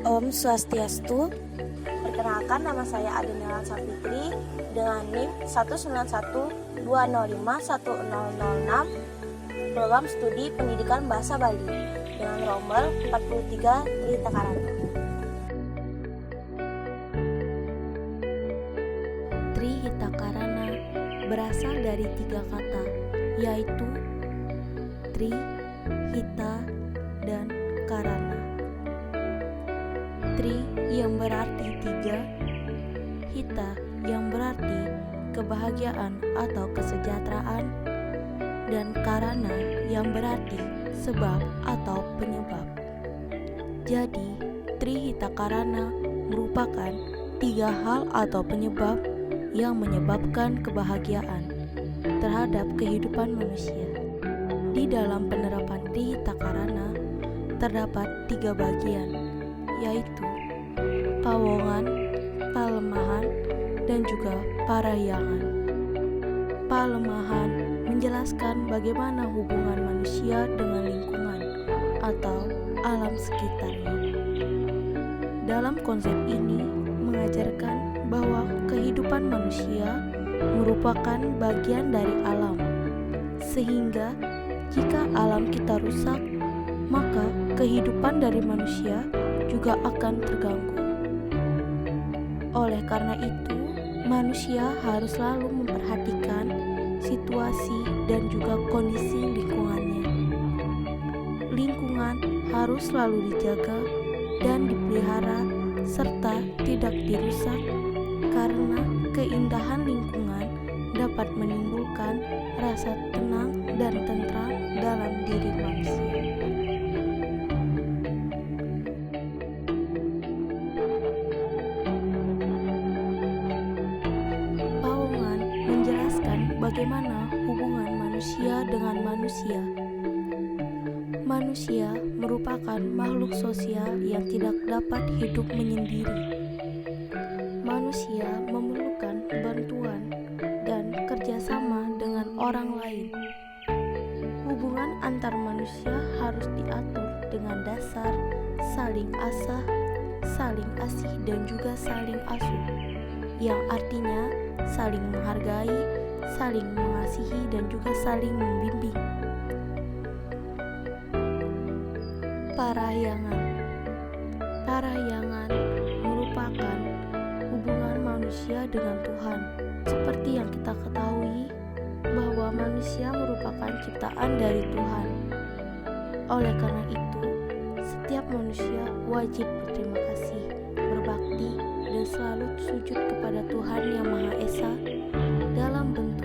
Om Swastiastu. Perkenalkan, nama saya Adenela Safitri dengan NIM 19120510006, program studi pendidikan bahasa Bali dengan nomor 43 Trihita Karana. Trihita Karana berasal dari 3 kata, yaitu Tri, Hita, dan Karana. Tri yang berarti 3, Hita yang berarti kebahagiaan atau kesejahteraan, dan Karana yang berarti sebab atau penyebab. Jadi, Trihita Karana merupakan 3 hal atau penyebab yang menyebabkan kebahagiaan terhadap kehidupan manusia. Di dalam penerapan Trihita Karana terdapat 3 bagian, yaitu pawongan, palemahan, dan juga parahyangan. Palemahan menjelaskan bagaimana hubungan manusia dengan lingkungan atau alam sekitarnya. Dalam konsep ini mengajarkan bahwa kehidupan manusia merupakan bagian dari alam, sehingga jika alam kita rusak, maka kehidupan dari manusia juga akan terganggu. Oleh karena itu, manusia harus selalu memperhatikan situasi dan juga kondisi lingkungannya. Lingkungan harus selalu dijaga dan dipelihara serta tidak dirusak, karena keindahan lingkungan dapat menimbulkan rasa tenang dan tentram dalam diri manusia. Pawongan menjelaskan bagaimana hubungan manusia dengan manusia. Manusia merupakan makhluk sosial yang tidak dapat hidup menyendiri. Manusia memerlukan bantuan dan kerjasama dengan orang lain. Hubungan antar manusia harus diatur dengan dasar saling asah, saling asih, dan juga saling asuh, yang artinya saling menghargai, saling mengasihi, dan juga saling membimbing. Parahyangan. Parahyangan merupakan hubungan manusia dengan Tuhan. Seperti yang kita ketahui bahwa manusia merupakan ciptaan dari Tuhan. Oleh karena itu, setiap manusia wajib berterima kasih, berbakti, dan selalu sujud kepada Tuhan Yang Maha Esa dalam bentuk